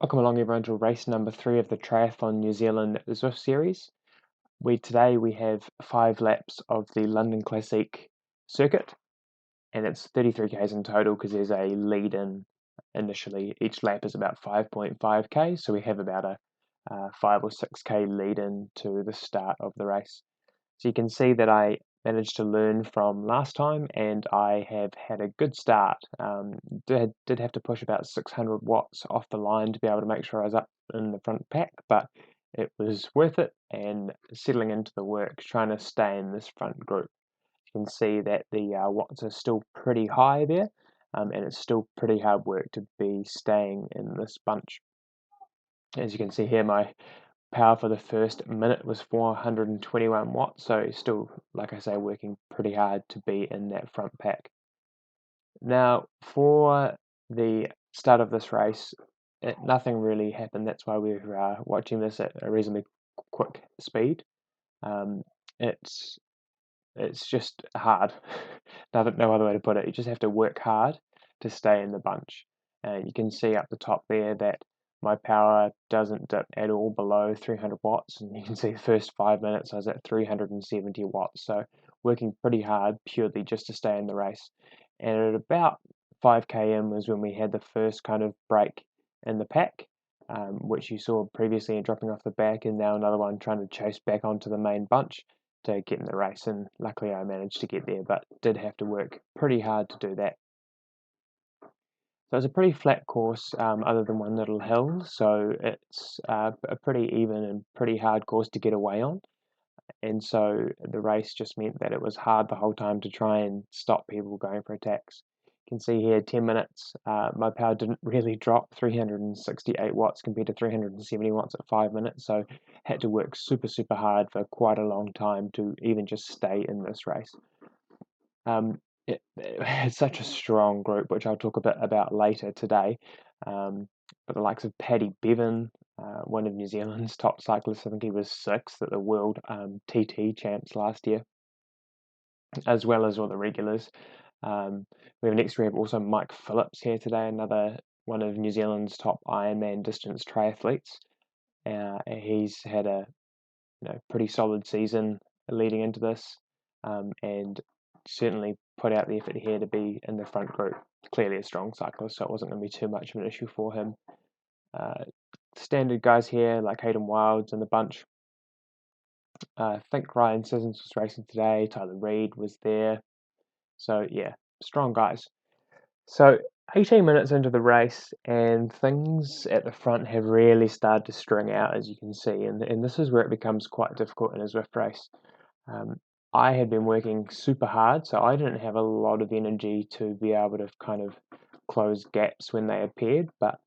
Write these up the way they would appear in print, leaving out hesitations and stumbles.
Welcome along everyone to race number 3 of the Triathlon New Zealand Zwift series. Today we have 5 laps of the London Classic circuit, and it's 33 k's in total because there's a lead in initially. Each lap is about 5.5 k, so we have about a 5 or 6k lead in to the start of the race. So you can see that I managed to learn from last time, and I have had a good start. Did have to push about 600 watts off the line to be able to make sure I was up in the front pack, but it was worth it, and settling into the work, trying to stay in this front group. You can see that the watts are still pretty high there, and it's still pretty hard work to be staying in this bunch. As you can see here, my power for the first minute was 421 watts, so still, like I say, working pretty hard to be in that front pack. Now, for the start of this race, nothing really happened. That's why we're watching this at a reasonably quick speed. It's just hard. No other way to put it. You just have to work hard to stay in the bunch. And you can see up the top there that my power doesn't dip at all below 300 watts. And you can see the first 5 minutes I was at 370 watts. So working pretty hard purely just to stay in the race. And at about 5k in was when we had the first kind of break in the pack, which you saw previously in dropping off the back, and now another one trying to chase back onto the main bunch to get in the race, and luckily I managed to get there, but did have to work pretty hard to do that. So it's a pretty flat course, other than one little hill, so it's a pretty even and pretty hard course to get away on, and so the race just meant that it was hard the whole time to try and stop people going for attacks. You can see here 10 minutes, my power didn't really drop, 368 watts compared to 370 watts at 5 minutes, so had to work super hard for quite a long time to even just stay in this race. It's such a strong group, which I'll talk a bit about later today. But the likes of Paddy Bevan, one of New Zealand's top cyclists, I think he was 6th at the World TT Champs last year, as well as all the regulars. We have also Mike Phillips here today, another one of New Zealand's top Ironman distance triathletes. He's had a pretty solid season leading into this, and certainly put out the effort here to be in the front group. Clearly a strong cyclist, so it wasn't going to be too much of an issue for him. Standard guys here like Hayden Wilds and the bunch. I think Ryan Sissons was racing today. Tyler Reid was there. So yeah, strong guys. So 18 minutes into the race, and things at the front have really started to string out, as you can see, and this is where it becomes quite difficult in a Zwift race. I had been working super hard, so I didn't have a lot of energy to be able to kind of close gaps when they appeared, but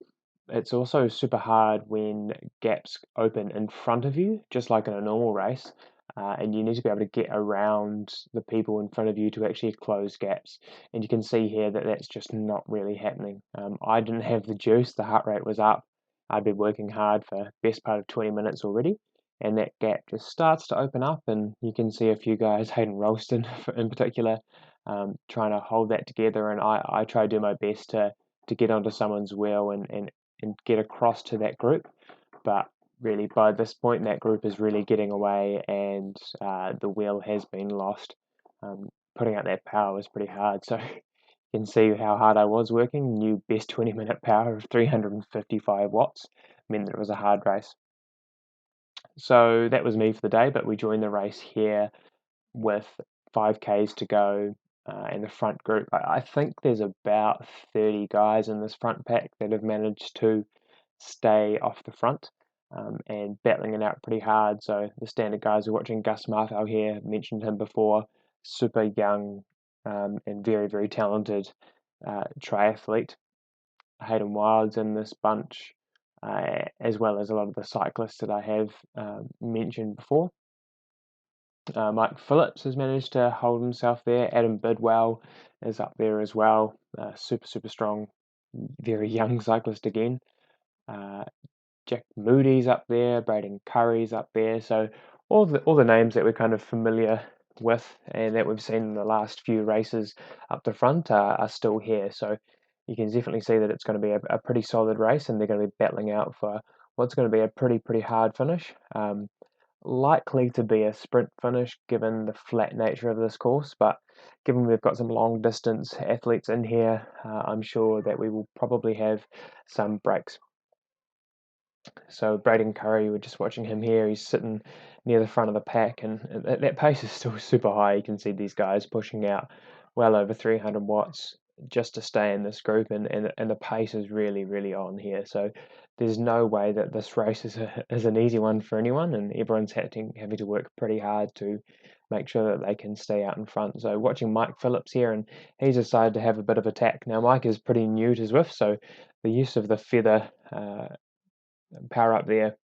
it's also super hard when gaps open in front of you, just like in a normal race, and you need to be able to get around the people in front of you to actually close gaps. And you can see here that that's just not really happening. I didn't have the juice, the heart rate was up. I'd been working hard for the best part of 20 minutes already, and that gap just starts to open up, and you can see a few guys, Hayden Ralston in particular, trying to hold that together, and I try to do my best to get onto someone's wheel and get across to that group. But really, by this point, that group is really getting away, and the wheel has been lost. Putting out that power was pretty hard, so you can see how hard I was working. New best 20-minute power of 355 watts meant that it was a hard race. So that was me for the day, but we joined the race here with 5Ks to go in the front group. I think there's about 30 guys in this front pack that have managed to stay off the front and battling it out pretty hard. So the standard guys are watching. Gus Marfell here, mentioned him before, super young and very talented triathlete. Hayden Wilds in this bunch, as well as a lot of the cyclists that I have mentioned before. Mike Phillips has managed to hold himself there. Adam Bidwell is up there as well. Super strong, very young cyclist again. Jack Moody's up there. Braden Curry's up there. So all the names that we're kind of familiar with and that we've seen in the last few races up the front are still here. So you can definitely see that it's going to be a pretty solid race, and they're going to be battling out for what's going to be a pretty hard finish. Likely to be a sprint finish given the flat nature of this course, but given we've got some long distance athletes in here, I'm sure that we will probably have some breaks. So Braden Curry, we're just watching him here. He's sitting near the front of the pack, and that pace is still super high. You can see these guys pushing out well over 300 watts just to stay in this group, and the pace is really on here. So there's no way that this race is an easy one for anyone, and everyone's having to work pretty hard to make sure that they can stay out in front. So watching Mike Phillips here, and he's decided to have a bit of attack. Now Mike is pretty new to Zwift, so the use of the feather power up there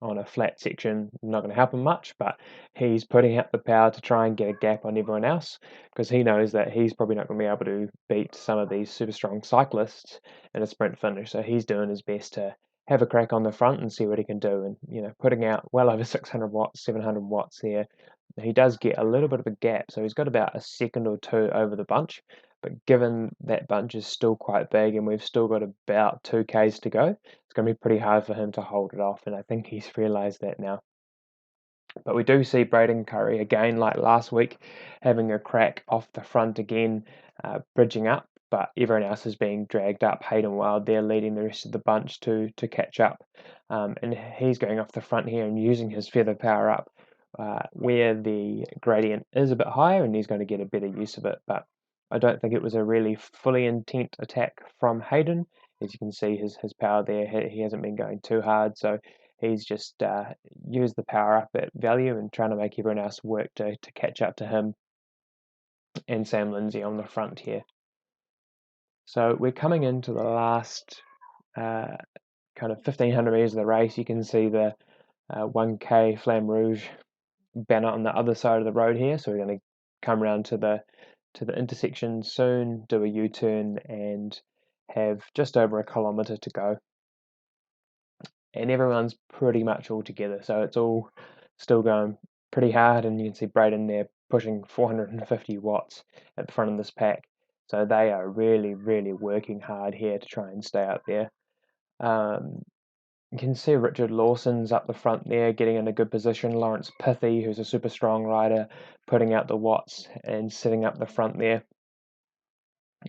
on a flat section not going to help him much, but he's putting out the power to try and get a gap on everyone else, because he knows that he's probably not going to be able to beat some of these super strong cyclists in a sprint finish. So he's doing his best to have a crack on the front and see what he can do, and putting out well over 600 watts, 700 watts here. He does get a little bit of a gap, so he's got about a second or two over the bunch, but given that bunch is still quite big and we've still got about 2Ks to go, it's going to be pretty hard for him to hold it off, and I think he's realised that now. But we do see Braden Curry again, like last week, having a crack off the front again, bridging up, but everyone else is being dragged up. Hayden Wild there leading the rest of the bunch to catch up, and he's going off the front here and using his feather power up where the gradient is a bit higher, and he's going to get a better use of it. But I don't think it was a really fully intent attack from Hayden. As you can see, his power there, he hasn't been going too hard, so he's just used the power up at value and trying to make everyone else work to catch up to him and Sam Lindsay on the front here. So we're coming into the last kind of 1500 meters of the race. You can see the 1K Flamme Rouge banner on the other side of the road here. So we're going to come around to the intersection soon, do a U-turn, and have just over a kilometre to go. And everyone's pretty much all together, so it's all still going pretty hard, and you can see Braden there pushing 450 watts at the front of this pack. So they are really working hard here to try and stay out there. You can see Richard Lawson's up the front there, getting in a good position. Lawrence Pithy, who's a super strong rider, putting out the watts and sitting up the front there.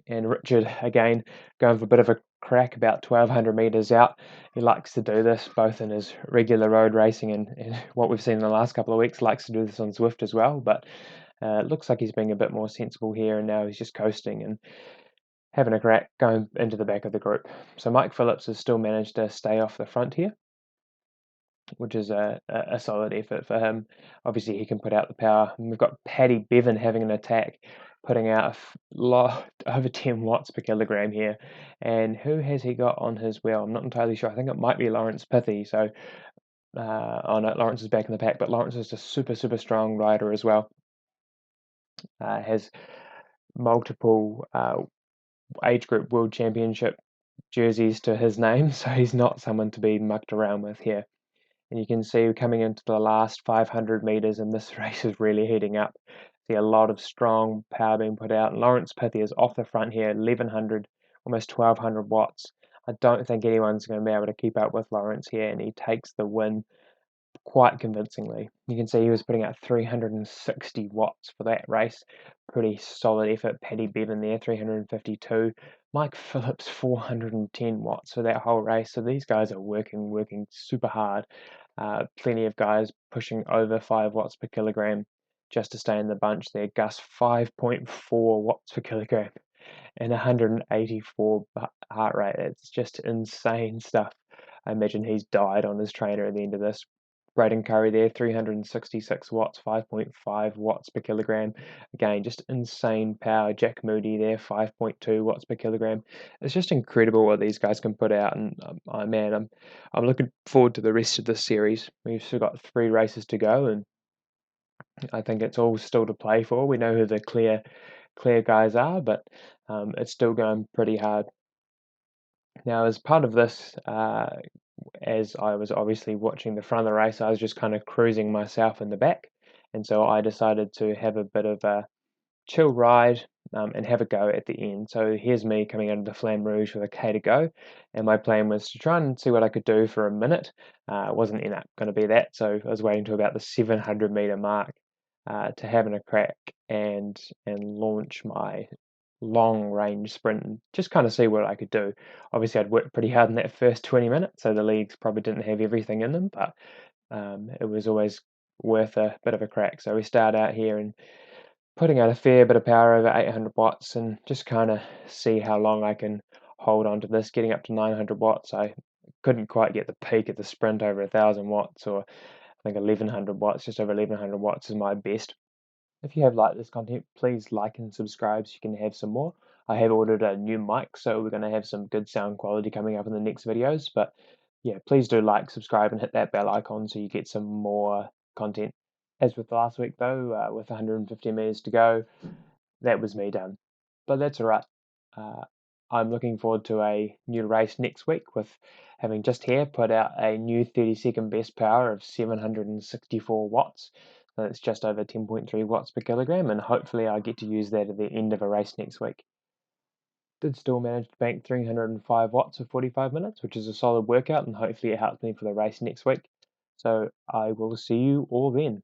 And Richard, again, going for a bit of a crack about 1,200 metres out. He likes to do this both in his regular road racing and what we've seen in the last couple of weeks, likes to do this on Zwift as well. But it looks like he's being a bit more sensible here, and now he's just coasting and having a crack, going into the back of the group. So Mike Phillips has still managed to stay off the front here, which is a solid effort for him. Obviously, he can put out the power. And we've got Paddy Bevan having an attack, putting out a lot, over 10 watts per kilogram here. And who has he got on his wheel? I'm not entirely sure. I think it might be Lawrence Pithy. So, oh no, Lawrence is back in the pack, but Lawrence is a super strong rider as well. Has multiple age group world championship jerseys to his name, so he's not someone to be mucked around with here. And you can see coming into the last 500 meters, and this race is really heating up. See a lot of strong power being put out. And Lawrence Pithy is off the front here, 1100, almost 1200 watts. I don't think anyone's going to be able to keep up with Lawrence here, and he takes the win quite convincingly. You can see he was putting out 360 watts for that race. Pretty solid effort. Paddy Bevan there, 352. Mike Phillips, 410 watts for that whole race. So these guys are working super hard. Plenty of guys pushing over 5 watts per kilogram just to stay in the bunch there. Gus, 5.4 watts per kilogram and 184 heart rate. It's just insane stuff. I imagine he's died on his trainer at the end of this. Braden Curry there, 366 watts, 5.5 watts per kilogram. Again, just insane power. Jack Moody there, 5.2 watts per kilogram. It's just incredible what these guys can put out. And I'm looking forward to the rest of this series. We've still got 3 races to go, and I think it's all still to play for. We know who the clear guys are, but it's still going pretty hard. Now, as part of this, as I was obviously watching the front of the race, I was just kind of cruising myself in the back. And so I decided to have a bit of a chill ride, and have a go at the end. So here's me coming out of the Flamme Rouge with a K to go, and my plan was to try and see what I could do for a minute. It wasn't going to be that, so I was waiting to about the 700-meter mark to having a crack and launch my long range sprint and just kind of see what I could do. Obviously, I'd worked pretty hard in that first 20 minutes, so the legs probably didn't have everything in them, but it was always worth a bit of a crack. So we start out here and putting out a fair bit of power over 800 watts and just kind of see how long I can hold on to this. Getting up to 900 watts, I couldn't quite get the peak of the sprint over 1,000 watts, or I think 1,100 watts, just over 1,100 watts is my best. If you have liked this content, please like and subscribe so you can have some more. I have ordered a new mic, so we're going to have some good sound quality coming up in the next videos. But yeah, please do like, subscribe, and hit that bell icon so you get some more content. As with last week, though, with 150 meters to go, that was me done. But that's all right. Uh, I'm looking forward to a new race next week with having just here put out a new 30-second best power of 764 watts. So that's just over 10.3 watts per kilogram, and hopefully I get to use that at the end of a race next week. Did still manage to bank 305 watts for 45 minutes, which is a solid workout, and hopefully it helps me for the race next week. So I will see you all then.